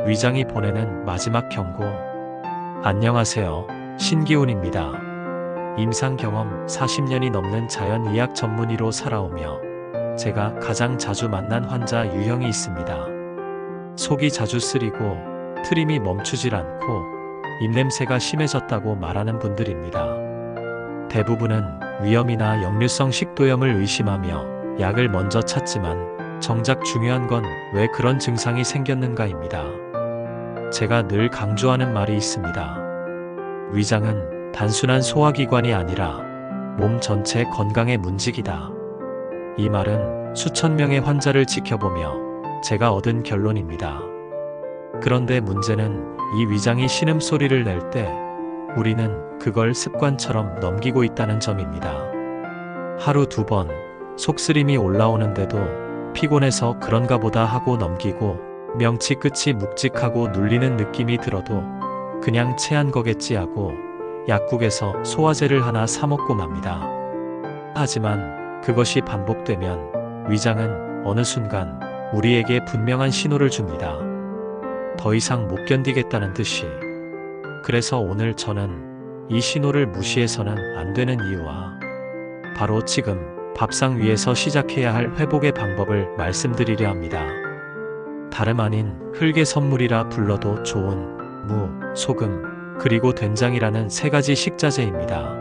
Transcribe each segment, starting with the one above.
위장이 보내는 마지막 경고. 안녕하세요. 신기훈입니다. 임상 경험 40년이 넘는 자연의학 전문의로 살아오며 제가 가장 자주 만난 환자 유형이 있습니다. 속이 자주 쓰리고 트림이 멈추질 않고 입냄새가 심해졌다고 말하는 분들입니다. 대부분은 위염이나 역류성 식도염을 의심하며 약을 먼저 찾지만 정작 중요한 건 왜 그런 증상이 생겼는가입니다. 제가 늘 강조하는 말이 있습니다. 위장은 단순한 소화기관이 아니라 몸 전체 건강의 문직이다. 이 말은 수천 명의 환자를 지켜보며 제가 얻은 결론입니다. 그런데 문제는 이 위장이 신음소리를 낼 때 우리는 그걸 습관처럼 넘기고 있다는 점입니다. 하루 2번 속쓰림이 올라오는데도 피곤해서 그런가 보다 하고 넘기고 명치 끝이 묵직하고 눌리는 느낌이 들어도 그냥 체한 거겠지 하고 약국에서 소화제를 하나 사 먹고 맙니다. 하지만 그것이 반복되면 위장은 어느 순간 우리에게 분명한 신호를 줍니다. 더 이상 못 견디겠다는 듯이. 그래서 오늘 저는 이 신호를 무시해서는 안 되는 이유와 바로 지금 밥상 위에서 시작해야 할 회복의 방법을 말씀드리려 합니다. 다름 아닌 흙의 선물이라 불러도 좋은 무, 소금, 그리고 된장이라는 3가지 식자재입니다.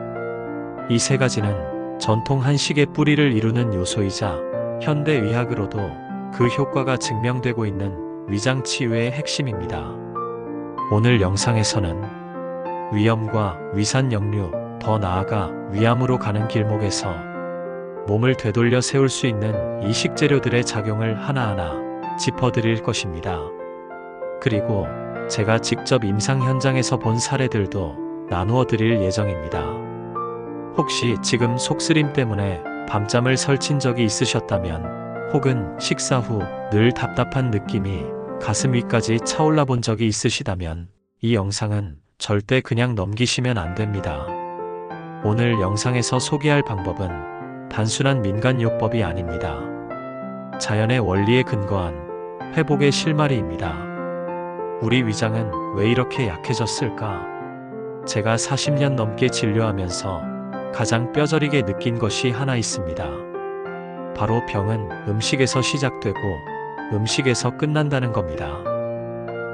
이 3가지는 전통 한식의 뿌리를 이루는 요소이자 현대의학으로도 그 효과가 증명되고 있는 위장 치유의 핵심입니다. 오늘 영상에서는 위염과 위산 역류, 더 나아가 위암으로 가는 길목에서 몸을 되돌려 세울 수 있는 이 식재료들의 작용을 하나하나 짚어드릴 것입니다. 그리고 제가 직접 임상 현장에서 본 사례들도 나누어 드릴 예정입니다. 혹시 지금 속쓰림 때문에 밤잠을 설친 적이 있으셨다면 혹은 식사 후 늘 답답한 느낌이 가슴 위까지 차올라 본 적이 있으시다면 이 영상은 절대 그냥 넘기시면 안 됩니다. 오늘 영상에서 소개할 방법은 단순한 민간요법이 아닙니다. 자연의 원리에 근거한 회복의 실마리입니다. 우리 위장은 왜 이렇게 약해졌을까? 제가 40년 넘게 진료하면서 가장 뼈저리게 느낀 것이 하나 있습니다. 바로 병은 음식에서 시작되고 음식에서 끝난다는 겁니다.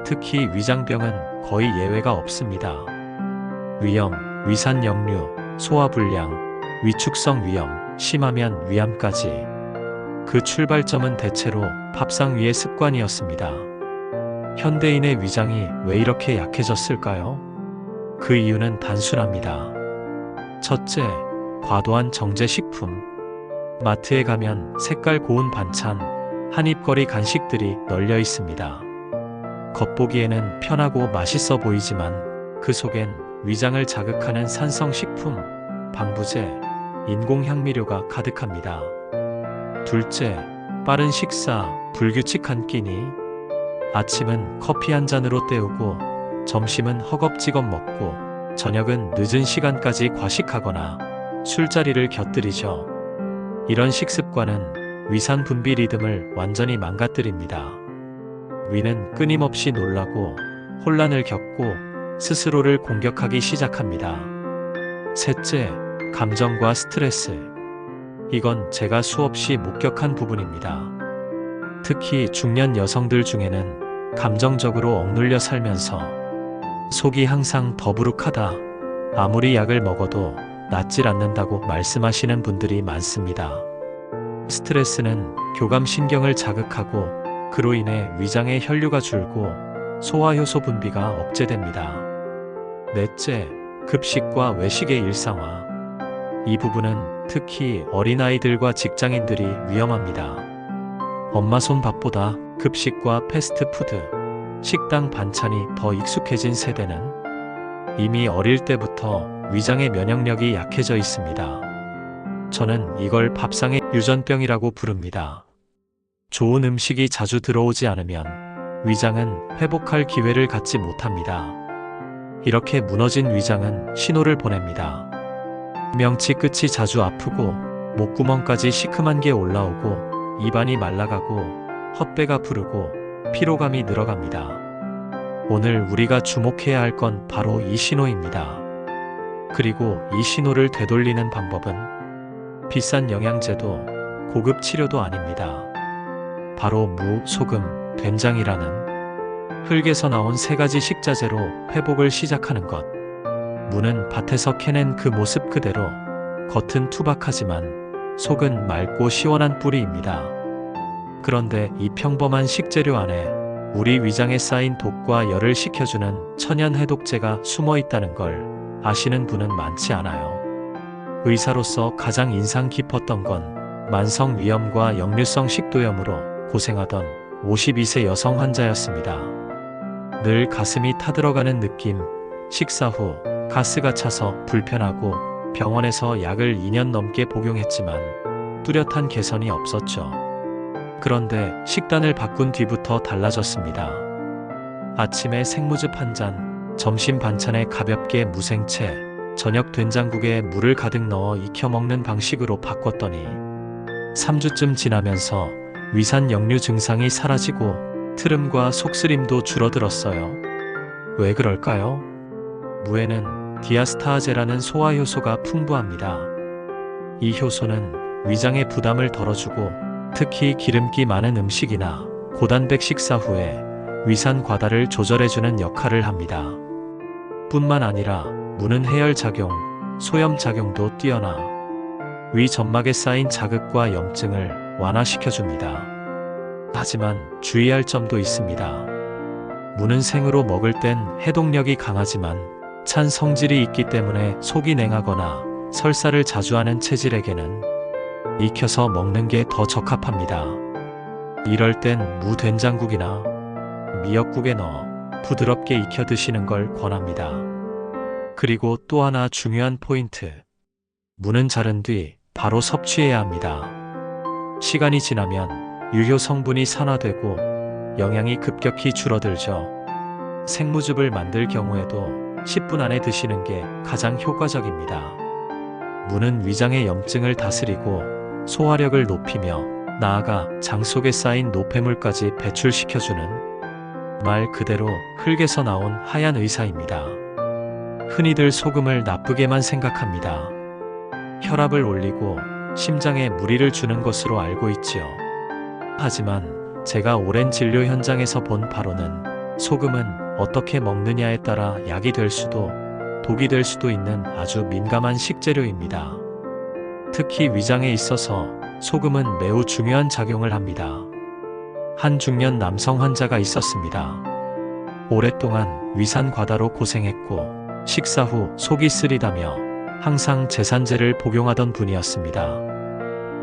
특히 위장병은 거의 예외가 없습니다. 위염, 위산 역류, 소화불량, 위축성 위염, 심하면 위암까지. 그 출발점은 대체로 밥상 위의 습관이었습니다. 현대인의 위장이 왜 이렇게 약해졌을까요? 그 이유는 단순합니다. 첫째, 과도한 정제 식품. 마트에 가면 색깔 고운 반찬, 한입거리 간식들이 널려 있습니다. 겉보기에는 편하고 맛있어 보이지만 그 속엔 위장을 자극하는 산성식품, 방부제, 인공향미료가 가득합니다. 둘째, 빠른 식사, 불규칙한 끼니. 아침은 커피 한 잔으로 때우고 점심은 허겁지겁 먹고 저녁은 늦은 시간까지 과식하거나 술자리를 곁들이죠. 이런 식습관은 위산 분비 리듬을 완전히 망가뜨립니다. 위는 끊임없이 놀라고 혼란을 겪고 스스로를 공격하기 시작합니다. 셋째, 감정과 스트레스. 이건 제가 수없이 목격한 부분입니다. 특히 중년 여성들 중에는 감정적으로 억눌려 살면서 속이 항상 더부룩하다, 아무리 약을 먹어도 낫질 않는다고 말씀하시는 분들이 많습니다. 스트레스는 교감신경을 자극하고 그로 인해 위장의 혈류가 줄고 소화효소 분비가 억제됩니다. 넷째, 급식과 외식의 일상화. 이 부분은 특히 어린아이들과 직장인들이 위험합니다. 엄마 손 밥보다 급식과 패스트푸드, 식당 반찬이 더 익숙해진 세대는 이미 어릴 때부터 위장의 면역력이 약해져 있습니다. 저는 이걸 밥상의 유전병이라고 부릅니다. 좋은 음식이 자주 들어오지 않으면 위장은 회복할 기회를 갖지 못합니다. 이렇게 무너진 위장은 신호를 보냅니다. 명치 끝이 자주 아프고 목구멍까지 시큼한 게 올라오고 입안이 말라가고 헛배가 부르고 피로감이 늘어갑니다. 오늘 우리가 주목해야 할 건 바로 이 신호입니다. 그리고 이 신호를 되돌리는 방법은 비싼 영양제도 고급 치료도 아닙니다. 바로 무, 소금, 된장이라는 흙에서 나온 세 가지 식자재로 회복을 시작하는 것. 무는 밭에서 캐낸 그 모습 그대로, 겉은 투박하지만 속은 맑고 시원한 뿌리입니다. 그런데 이 평범한 식재료 안에 우리 위장에 쌓인 독과 열을 식혀주는 천연 해독제가 숨어 있다는 걸 아시는 분은 많지 않아요. 의사로서 가장 인상 깊었던 건 만성 위염과 역류성 식도염으로 고생하던 52세 여성 환자였습니다. 늘 가슴이 타들어가는 느낌, 식사 후 가스가 차서 불편하고 병원에서 약을 2년 넘게 복용했지만 뚜렷한 개선이 없었죠. 그런데 식단을 바꾼 뒤부터 달라졌습니다. 아침에 생무즙 한 잔, 점심 반찬에 가볍게 무생채, 저녁 된장국에 물을 가득 넣어 익혀 먹는 방식으로 바꿨더니 3주쯤 지나면서 위산 역류 증상이 사라지고 트름과 속쓰림도 줄어들었어요. 왜 그럴까요? 무에는 디아스타아제라는 소화 효소가 풍부합니다. 이 효소는 위장의 부담을 덜어주고 특히 기름기 많은 음식이나 고단백 식사 후에 위산 과다를 조절해주는 역할을 합니다. 뿐만 아니라 무는 해열작용, 소염작용도 뛰어나 위 점막에 쌓인 자극과 염증을 완화시켜줍니다. 하지만 주의할 점도 있습니다. 무는 생으로 먹을 땐 해독력이 강하지만 찬 성질이 있기 때문에 속이 냉하거나 설사를 자주 하는 체질에게는 익혀서 먹는 게 더 적합합니다. 이럴 땐 무 된장국이나 미역국에 넣어 부드럽게 익혀 드시는 걸 권합니다. 그리고 또 하나 중요한 포인트. 무는 자른 뒤 바로 섭취해야 합니다. 시간이 지나면 유효 성분이 산화되고 영양이 급격히 줄어들죠. 생무즙을 만들 경우에도 10분 안에 드시는 게 가장 효과적입니다. 무는 위장의 염증을 다스리고 소화력을 높이며 나아가 장 속에 쌓인 노폐물까지 배출시켜주는 말 그대로 흙에서 나온 하얀 의사입니다. 흔히들 소금을 나쁘게만 생각합니다. 혈압을 올리고 심장에 무리를 주는 것으로 알고 있지요. 하지만 제가 오랜 진료 현장에서 본 바로는 소금은 어떻게 먹느냐에 따라 약이 될 수도 독이 될 수도 있는 아주 민감한 식재료입니다. 특히 위장에 있어서 소금은 매우 중요한 작용을 합니다. 한 중년 남성 환자가 있었습니다. 오랫동안 위산 과다로 고생했고 식사 후 속이 쓰리다며 항상 제산제를 복용하던 분이었습니다.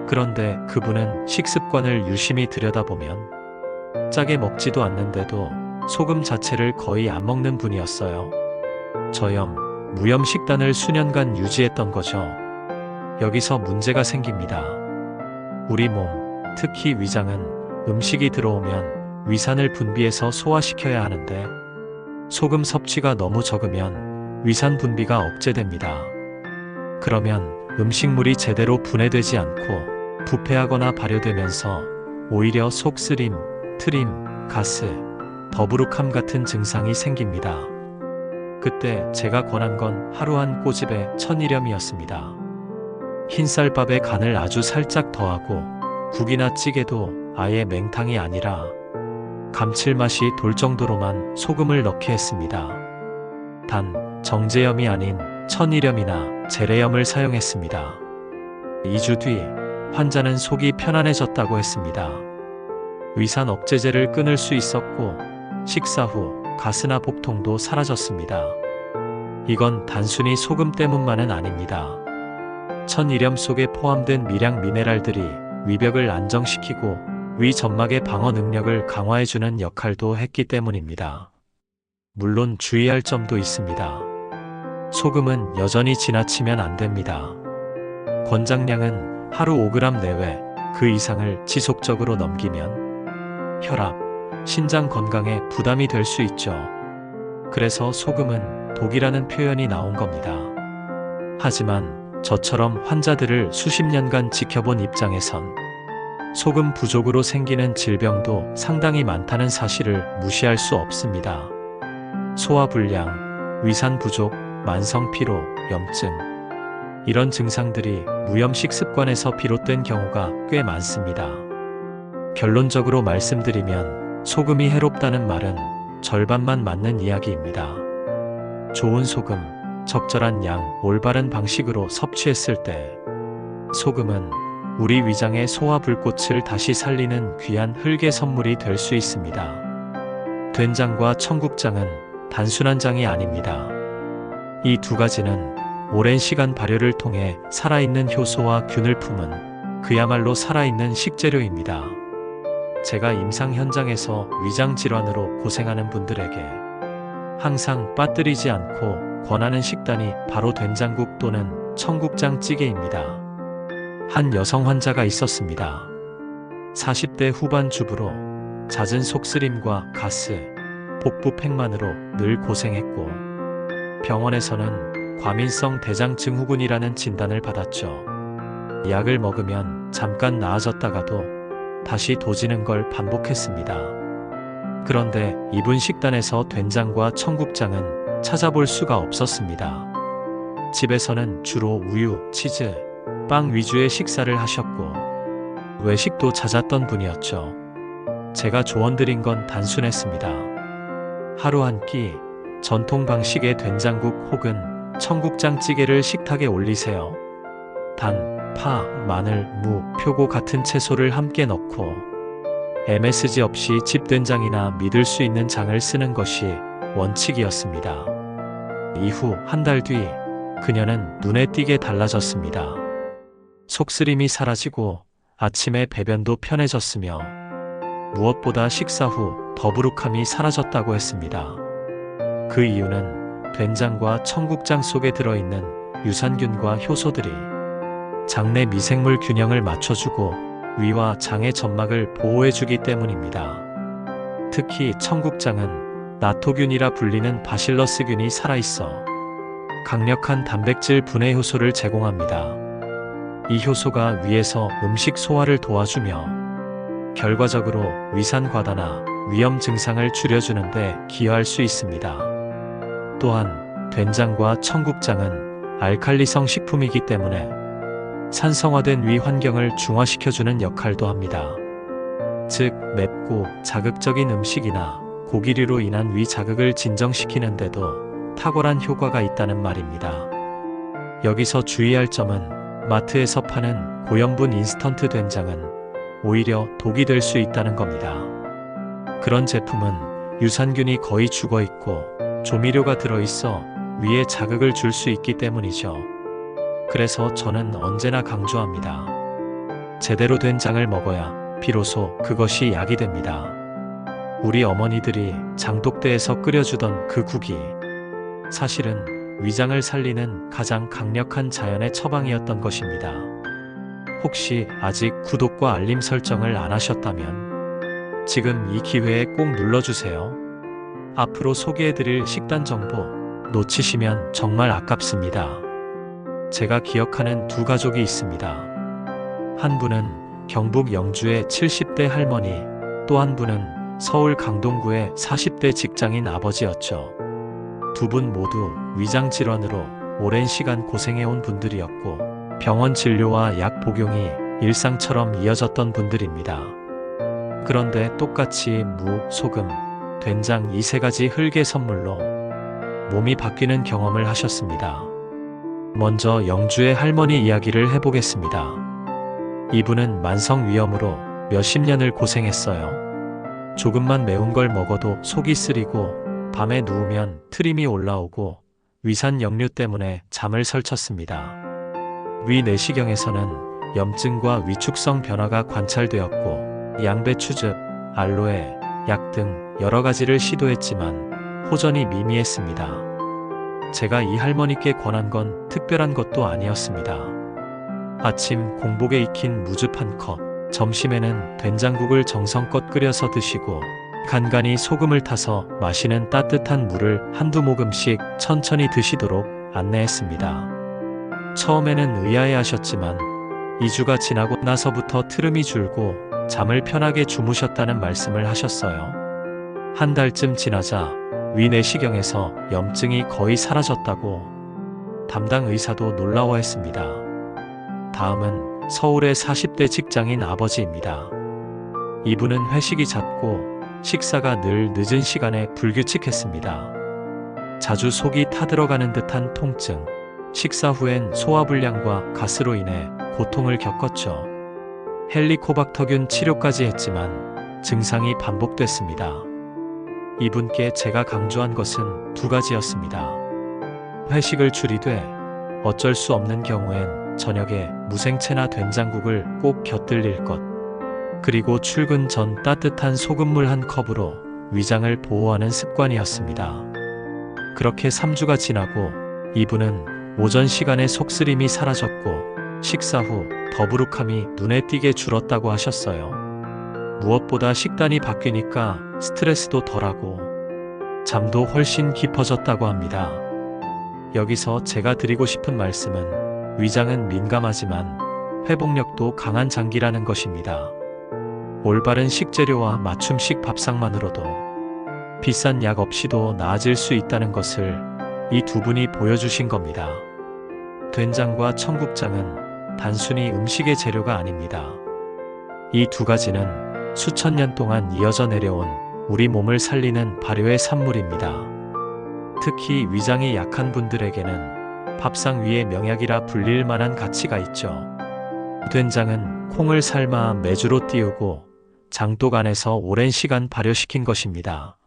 그런데 그분은 식습관을 유심히 들여다보면 짜게 먹지도 않는데도 소금 자체를 거의 안 먹는 분이었어요. 저염, 무염 식단을 수년간 유지했던 거죠. 여기서 문제가 생깁니다. 우리 몸, 특히 위장은 음식이 들어오면 위산을 분비해서 소화시켜야 하는데 소금 섭취가 너무 적으면 위산 분비가 억제됩니다. 그러면 음식물이 제대로 분해되지 않고 부패하거나 발효되면서 오히려 속쓰림, 트림, 가스, 더부룩함 같은 증상이 생깁니다. 그때 제가 권한 건 하루 한 꼬집에 천일염이었습니다. 흰쌀밥에 간을 아주 살짝 더하고 국이나 찌개도 아예 맹탕이 아니라 감칠맛이 돌 정도로만 소금을 넣게 했습니다. 단 정제염이 아닌 천일염이나 제레염을 사용했습니다. 2주 뒤 환자는 속이 편안해졌다고 했습니다. 위산 억제제를 끊을 수 있었고 식사 후 가스나 복통도 사라졌습니다. 이건 단순히 소금 때문만은 아닙니다. 천일염 속에 포함된 미량 미네랄들이 위벽을 안정시키고 위 점막의 방어 능력을 강화해주는 역할도 했기 때문입니다. 물론 주의할 점도 있습니다. 소금은 여전히 지나치면 안 됩니다. 권장량은 하루 5g 내외, 그 이상을 지속적으로 넘기면 혈압, 신장 건강에 부담이 될 수 있죠. 그래서 소금은 독이라는 표현이 나온 겁니다. 하지만 저처럼 환자들을 수십 년간 지켜본 입장에선 소금 부족으로 생기는 질병도 상당히 많다는 사실을 무시할 수 없습니다. 소화불량, 위산 부족, 만성 피로, 염증. 이런 증상들이 무염식 습관에서 비롯된 경우가 꽤 많습니다. 결론적으로 말씀드리면 소금이 해롭다는 말은 절반만 맞는 이야기입니다. 좋은 소금, 적절한 양, 올바른 방식으로 섭취했을 때 소금은 우리 위장의 소화 불꽃을 다시 살리는 귀한 흙의 선물이 될 수 있습니다. 된장과 청국장은 단순한 장이 아닙니다. 이 두 가지는 오랜 시간 발효를 통해 살아있는 효소와 균을 품은 그야말로 살아있는 식재료입니다. 제가 임상 현장에서 위장 질환으로 고생하는 분들에게 항상 빠뜨리지 않고 권하는 식단이 바로 된장국 또는 청국장 찌개입니다. 한 여성 환자가 있었습니다. 40대 후반 주부로 잦은 속쓰림과 가스, 복부 팽만으로 늘 고생했고 병원에서는 과민성 대장 증후군이라는 진단을 받았죠. 약을 먹으면 잠깐 나아졌다가도 다시 도지는 걸 반복했습니다. 그런데 이분 식단에서 된장과 청국장은 찾아볼 수가 없었습니다. 집에서는 주로 우유, 치즈, 빵 위주의 식사를 하셨고 외식도 잦았던 분이었죠. 제가 조언드린 건 단순했습니다. 하루 한 끼 전통 방식의 된장국 혹은 청국장찌개를 식탁에 올리세요. 단, 파, 마늘, 무, 표고 같은 채소를 함께 넣고 MSG 없이 집된장이나 믿을 수 있는 장을 쓰는 것이 원칙이었습니다. 이후 한 달 뒤 그녀는 눈에 띄게 달라졌습니다. 속쓰림이 사라지고 아침에 배변도 편해졌으며 무엇보다 식사 후 더부룩함이 사라졌다고 했습니다. 그 이유는 된장과 청국장 속에 들어있는 유산균과 효소들이 장내 미생물 균형을 맞춰주고 위와 장의 점막을 보호해주기 때문입니다. 특히 청국장은 나토균이라 불리는 바실러스균이 살아있어 강력한 단백질 분해 효소를 제공합니다. 이 효소가 위에서 음식 소화를 도와주며 결과적으로 위산 과다나 위염 증상을 줄여주는데 기여할 수 있습니다. 또한 된장과 청국장은 알칼리성 식품이기 때문에 산성화된 위 환경을 중화시켜주는 역할도 합니다. 즉, 맵고 자극적인 음식이나 고기류로 인한 위 자극을 진정시키는데도 탁월한 효과가 있다는 말입니다. 여기서 주의할 점은 마트에서 파는 고염분 인스턴트 된장은 오히려 독이 될 수 있다는 겁니다. 그런 제품은 유산균이 거의 죽어 있고 조미료가 들어있어 위에 자극을 줄 수 있기 때문이죠. 그래서 저는 언제나 강조합니다. 제대로 된 장을 먹어야 비로소 그것이 약이 됩니다. 우리 어머니들이 장독대에서 끓여주던 그 국이 사실은 위장을 살리는 가장 강력한 자연의 처방이었던 것입니다. 혹시 아직 구독과 알림 설정을 안 하셨다면 지금 이 기회에 꼭 눌러주세요. 앞으로 소개해드릴 식단 정보 놓치시면 정말 아깝습니다. 제가 기억하는 두 가족이 있습니다. 한 분은 경북 영주의 70대 할머니, 또 한 분은 서울 강동구의 40대 직장인 아버지였죠. 두 분 모두 위장 질환으로 오랜 시간 고생해온 분들이었고 병원 진료와 약 복용이 일상처럼 이어졌던 분들입니다. 그런데 똑같이 무, 소금, 된장 이 세 가지 흙의 선물로 몸이 바뀌는 경험을 하셨습니다. 먼저 영주의 할머니 이야기를 해보겠습니다. 이분은 만성위염으로 몇십 년을 고생했어요. 조금만 매운 걸 먹어도 속이 쓰리고 밤에 누우면 트림이 올라오고 위산 역류 때문에 잠을 설쳤습니다. 위 내시경에서는 염증과 위축성 변화가 관찰되었고 양배추즙, 알로에, 약 등 여러 가지를 시도했지만 호전이 미미했습니다. 제가 이 할머니께 권한 건 특별한 것도 아니었습니다. 아침 공복에 익힌 무즙 한 컵, 점심에는 된장국을 정성껏 끓여서 드시고 간간히 소금을 타서 마시는 따뜻한 물을 한두 모금씩 천천히 드시도록 안내했습니다. 처음에는 의아해 하셨지만 2주가 지나고 나서부터 트름이 줄고 잠을 편하게 주무셨다는 말씀을 하셨어요. 한 달쯤 지나자 위 내시경에서 염증이 거의 사라졌다고 담당 의사도 놀라워했습니다. 다음은 서울의 40대 직장인 아버지입니다. 이분은 회식이 잦고 식사가 늘 늦은 시간에 불규칙했습니다. 자주 속이 타들어가는 듯한 통증, 식사 후엔 소화불량과 가스로 인해 고통을 겪었죠. 헬리코박터균 치료까지 했지만 증상이 반복됐습니다. 이분께 제가 강조한 것은 두 가지였습니다. 회식을 줄이되 어쩔 수 없는 경우엔 저녁에 무생채나 된장국을 꼭 곁들일 것. 그리고 출근 전 따뜻한 소금물 한 컵으로 위장을 보호하는 습관이었습니다. 그렇게 3주가 지나고 이분은 오전 시간에 속쓰림이 사라졌고 식사 후 더부룩함이 눈에 띄게 줄었다고 하셨어요. 무엇보다 식단이 바뀌니까 스트레스도 덜하고 잠도 훨씬 깊어졌다고 합니다. 여기서 제가 드리고 싶은 말씀은 위장은 민감하지만 회복력도 강한 장기라는 것입니다. 올바른 식재료와 맞춤식 밥상만으로도 비싼 약 없이도 나아질 수 있다는 것을 이 두 분이 보여주신 겁니다. 된장과 청국장은 단순히 음식의 재료가 아닙니다. 이 두 가지는 수천 년 동안 이어져 내려온 우리 몸을 살리는 발효의 산물입니다. 특히 위장이 약한 분들에게는 밥상 위의 명약이라 불릴 만한 가치가 있죠. 된장은 콩을 삶아 메주로 띄우고 장독 안에서 오랜 시간 발효시킨 것입니다.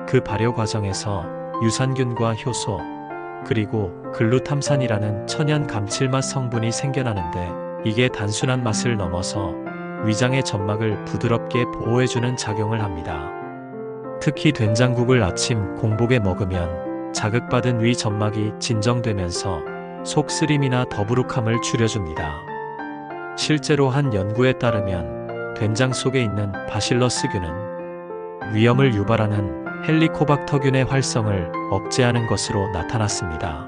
그 발효 과정에서 유산균과 효소, 그리고 글루탐산이라는 천연 감칠맛 성분이 생겨나는데 이게 단순한 맛을 넘어서 위장의 점막을 부드럽게 보호해주는 작용을 합니다. 특히 된장국을 아침 공복에 먹으면 자극받은 위 점막이 진정되면서 속쓰림이나 더부룩함을 줄여줍니다. 실제로 한 연구에 따르면 된장 속에 있는 바실러스균은 위염을 유발하는 헬리코박터균의 활성을 억제하는 것으로 나타났습니다.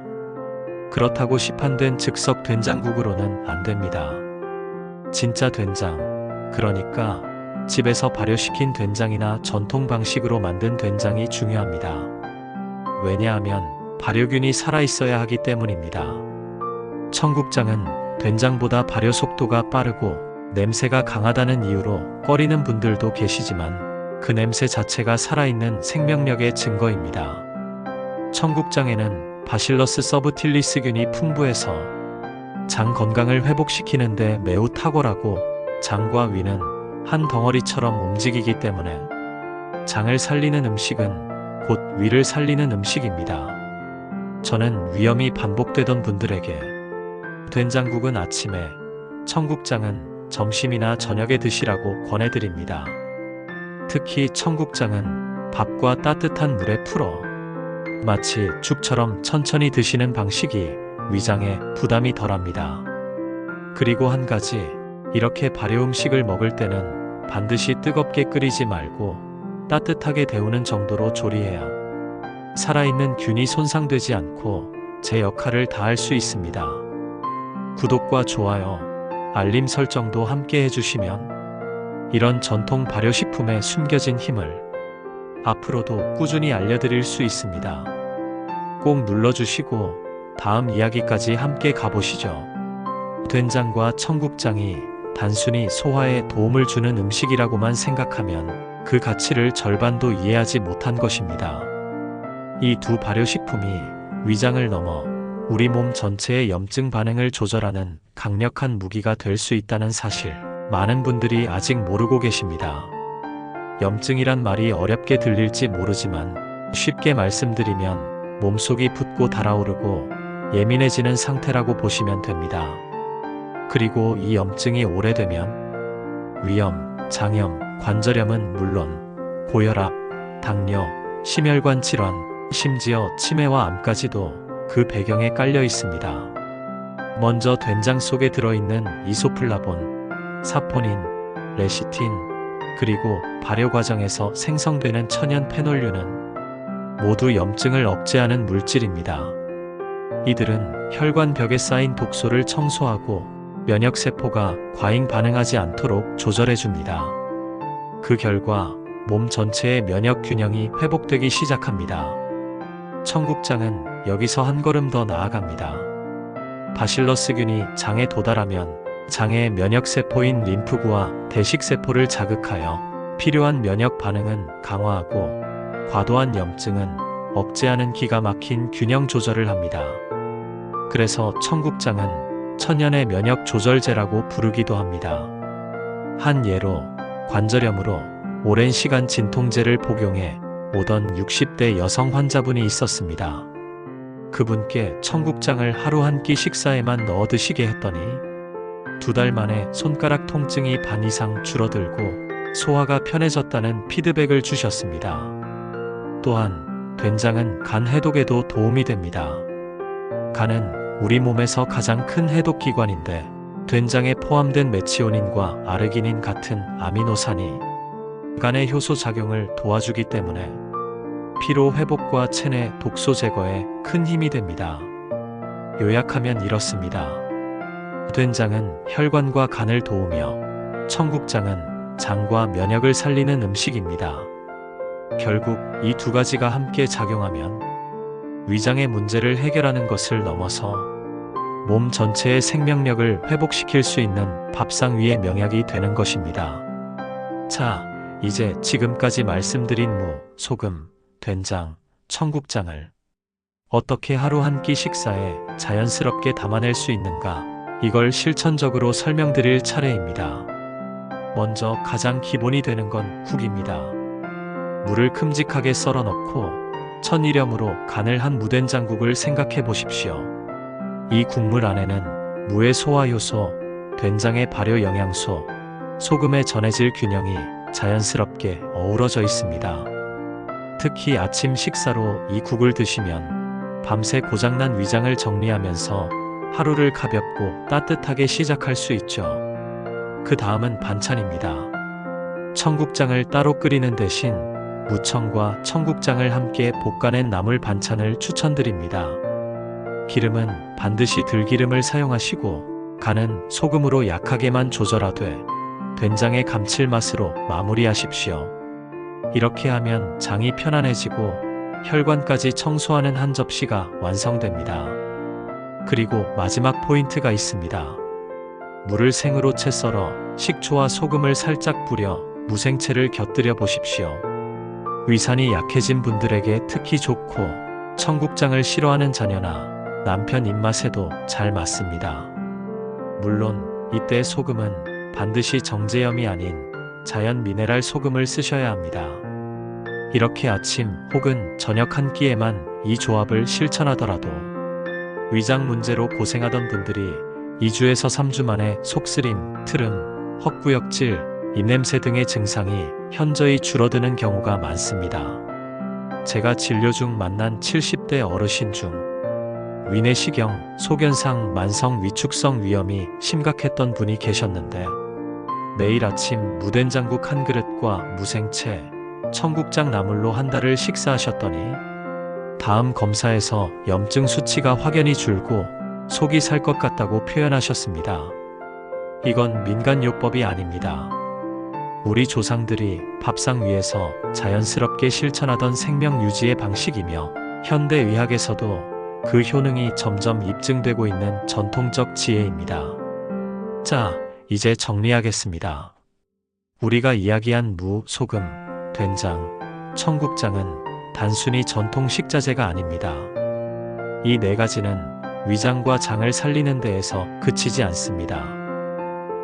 그렇다고 시판된 즉석 된장국으로는 안 됩니다. 진짜 된장, 그러니까 집에서 발효시킨 된장이나 전통 방식으로 만든 된장이 중요합니다. 왜냐하면 발효균이 살아있어야 하기 때문입니다. 청국장은 된장보다 발효 속도가 빠르고 냄새가 강하다는 이유로 꺼리는 분들도 계시지만 그 냄새 자체가 살아있는 생명력의 증거입니다. 청국장에는 바실러스 서브틸리스균이 풍부해서 장 건강을 회복시키는데 매우 탁월하고 장과 위는 한 덩어리처럼 움직이기 때문에 장을 살리는 음식은 곧 위를 살리는 음식입니다. 저는 위염이 반복되던 분들에게 된장국은 아침에, 청국장은 점심이나 저녁에 드시라고 권해드립니다. 특히 청국장은 밥과 따뜻한 물에 풀어 마치 죽처럼 천천히 드시는 방식이 위장에 부담이 덜합니다. 그리고 한 가지, 이렇게 발효 음식을 먹을 때는 반드시 뜨겁게 끓이지 말고 따뜻하게 데우는 정도로 조리해야 살아있는 균이 손상되지 않고 제 역할을 다할 수 있습니다. 구독과 좋아요, 알림 설정도 함께 해주시면 이런 전통 발효식품의 숨겨진 힘을 앞으로도 꾸준히 알려드릴 수 있습니다. 꼭 눌러주시고 다음 이야기까지 함께 가보시죠. 된장과 청국장이 단순히 소화에 도움을 주는 음식이라고만 생각하면 그 가치를 절반도 이해하지 못한 것입니다. 이 두 발효식품이 위장을 넘어 우리 몸 전체의 염증 반응을 조절하는 강력한 무기가 될 수 있다는 사실, 많은 분들이 아직 모르고 계십니다. 염증이란 말이 어렵게 들릴지 모르지만 쉽게 말씀드리면 몸속이 붓고 달아오르고 예민해지는 상태라고 보시면 됩니다. 그리고 이 염증이 오래되면 위염, 장염, 관절염은 물론 고혈압, 당뇨, 심혈관 질환, 심지어 치매와 암까지도 그 배경에 깔려 있습니다. 먼저 된장 속에 들어있는 이소플라본, 사포닌, 레시틴, 그리고 발효 과정에서 생성되는 천연 페놀류는 모두 염증을 억제하는 물질입니다. 이들은 혈관벽에 쌓인 독소를 청소하고 면역세포가 과잉 반응하지 않도록 조절해줍니다. 그 결과 몸 전체의 면역 균형이 회복되기 시작합니다. 청국장은 여기서 한 걸음 더 나아갑니다. 바실러스균이 장에 도달하면 장의 면역세포인 림프구와 대식세포를 자극하여 필요한 면역 반응은 강화하고 과도한 염증은 억제하는 기가 막힌 균형 조절을 합니다. 그래서 청국장은 천연의 면역 조절제라고 부르기도 합니다. 한 예로 관절염으로 오랜 시간 진통제를 복용해 오던 60대 여성 환자분이 있었습니다. 그분께 청국장을 하루 한 끼 식사에만 넣어 드시게 했더니 2달 만에 손가락 통증이 반 이상 줄어들고 소화가 편해졌다는 피드백을 주셨습니다. 또한 된장은 간 해독에도 도움이 됩니다. 간은 우리 몸에서 가장 큰 해독기관인데 된장에 포함된 메치오닌과 아르기닌 같은 아미노산이 간의 효소 작용을 도와주기 때문에 피로 회복과 체내 독소 제거에 큰 힘이 됩니다. 요약하면 이렇습니다. 된장은 혈관과 간을 도우며 청국장은 장과 면역을 살리는 음식입니다. 결국 이 두 가지가 함께 작용하면 위장의 문제를 해결하는 것을 넘어서 몸 전체의 생명력을 회복시킬 수 있는 밥상 위의 명약이 되는 것입니다. 자, 이제 지금까지 말씀드린 무, 소금, 된장, 청국장을 어떻게 하루 한 끼 식사에 자연스럽게 담아낼 수 있는가, 이걸 실천적으로 설명드릴 차례입니다. 먼저 가장 기본이 되는 건 국입니다. 물을 큼직하게 썰어 넣고 천일염으로 간을 한 무된장국을 생각해 보십시오. 이 국물 안에는 무의 소화효소, 된장의 발효 영양소, 소금의 전해질 균형이 자연스럽게 어우러져 있습니다. 특히 아침 식사로 이 국을 드시면 밤새 고장난 위장을 정리하면서 하루를 가볍고 따뜻하게 시작할 수 있죠. 그 다음은 반찬입니다. 청국장을 따로 끓이는 대신 무청과 청국장을 함께 볶아낸 나물 반찬을 추천드립니다. 기름은 반드시 들기름을 사용하시고 간은 소금으로 약하게만 조절하되 된장의 감칠맛으로 마무리하십시오. 이렇게 하면 장이 편안해지고 혈관까지 청소하는 한 접시가 완성됩니다. 그리고 마지막 포인트가 있습니다. 무를 생으로 채 썰어 식초와 소금을 살짝 뿌려 무생채를 곁들여 보십시오. 위산이 약해진 분들에게 특히 좋고 청국장을 싫어하는 자녀나 남편 입맛에도 잘 맞습니다. 물론 이때 소금은 반드시 정제염이 아닌 자연 미네랄 소금을 쓰셔야 합니다. 이렇게 아침 혹은 저녁 한 끼에만 이 조합을 실천하더라도 위장 문제로 고생하던 분들이 2주에서 3주 만에 속쓰림, 트름, 헛구역질, 입냄새 등의 증상이 현저히 줄어드는 경우가 많습니다. 제가 진료 중 만난 70대 어르신 중 위내시경, 소견상, 만성 위축성 위염이 심각했던 분이 계셨는데 매일 아침 무된장국 한 그릇과 무생채, 청국장 나물로 한 달을 식사하셨더니 다음 검사에서 염증 수치가 확연히 줄고 속이 살 것 같다고 표현하셨습니다. 이건 민간요법이 아닙니다. 우리 조상들이 밥상 위에서 자연스럽게 실천하던 생명 유지의 방식이며 현대의학에서도 그 효능이 점점 입증되고 있는 전통적 지혜입니다. 자, 이제 정리하겠습니다. 우리가 이야기한 무, 소금, 된장, 청국장은 단순히 전통 식자재가 아닙니다. 이 네 가지는 위장과 장을 살리는 데에서 그치지 않습니다.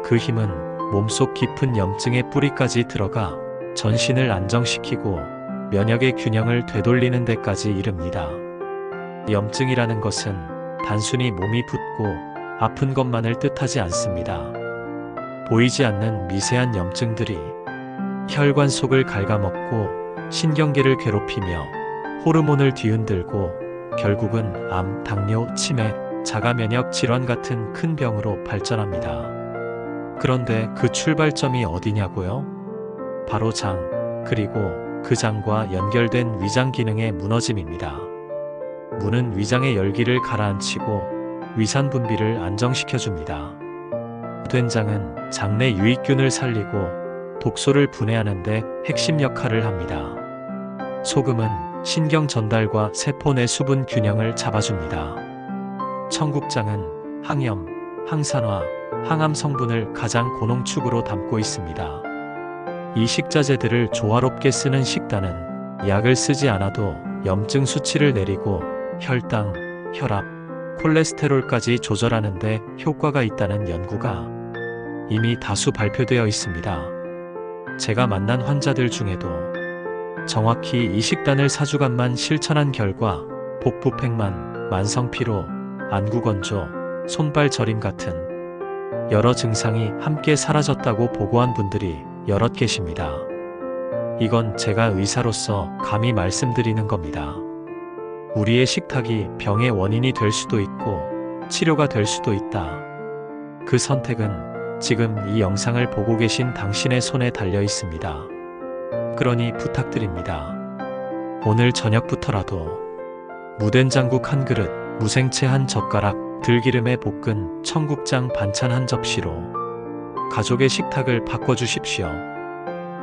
그 힘은 몸속 깊은 염증의 뿌리까지 들어가 전신을 안정시키고 면역의 균형을 되돌리는 데까지 이릅니다. 염증이라는 것은 단순히 몸이 붓고 아픈 것만을 뜻하지 않습니다. 보이지 않는 미세한 염증들이 혈관 속을 갉아먹고 신경계를 괴롭히며 호르몬을 뒤흔들고 결국은 암, 당뇨, 치매, 자가면역 질환 같은 큰 병으로 발전합니다. 그런데 그 출발점이 어디냐고요? 바로 장, 그리고 그 장과 연결된 위장 기능의 무너짐입니다. 무는 위장의 열기를 가라앉히고 위산 분비를 안정시켜줍니다. 된장은 장내 유익균을 살리고 독소를 분해하는데 핵심 역할을 합니다. 소금은 신경 전달과 세포 내 수분 균형을 잡아줍니다. 청국장은 항염, 항산화, 항암 성분을 가장 고농축으로 담고 있습니다. 이 식자재들을 조화롭게 쓰는 식단은 약을 쓰지 않아도 염증 수치를 내리고 혈당, 혈압, 콜레스테롤까지 조절하는 데 효과가 있다는 연구가 이미 다수 발표되어 있습니다. 제가 만난 환자들 중에도 정확히 이 식단을 4주간만 실천한 결과 복부팽만, 만성피로, 안구건조, 손발 저림 같은 여러 증상이 함께 사라졌다고 보고한 분들이 여럿 계십니다. 이건 제가 의사로서 감히 말씀드리는 겁니다. 우리의 식탁이 병의 원인이 될 수도 있고 치료가 될 수도 있다. 그 선택은 지금 이 영상을 보고 계신 당신의 손에 달려 있습니다. 그러니 부탁드립니다. 오늘 저녁부터라도 무된장국 한 그릇, 무생채 한 젓가락, 들기름에 볶은 청국장 반찬 한 접시로 가족의 식탁을 바꿔주십시오.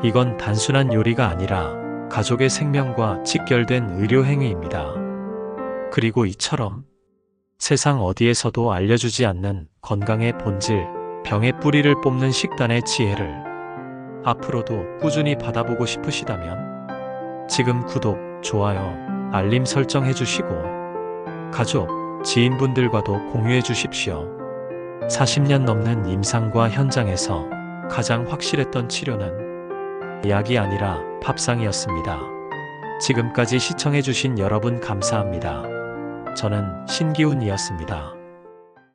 이건 단순한 요리가 아니라 가족의 생명과 직결된 의료 행위입니다. 그리고 이처럼 세상 어디에서도 알려주지 않는 건강의 본질, 병의 뿌리를 뽑는 식단의 지혜를 앞으로도 꾸준히 받아보고 싶으시다면 지금 구독, 좋아요, 알림 설정 해주시고 가족, 지인분들과도 공유해 주십시오. 40년 넘는 임상과 현장에서 가장 확실했던 치료는 약이 아니라 밥상이었습니다. 지금까지 시청해 주신 여러분 감사합니다. 저는 신기훈이었습니다.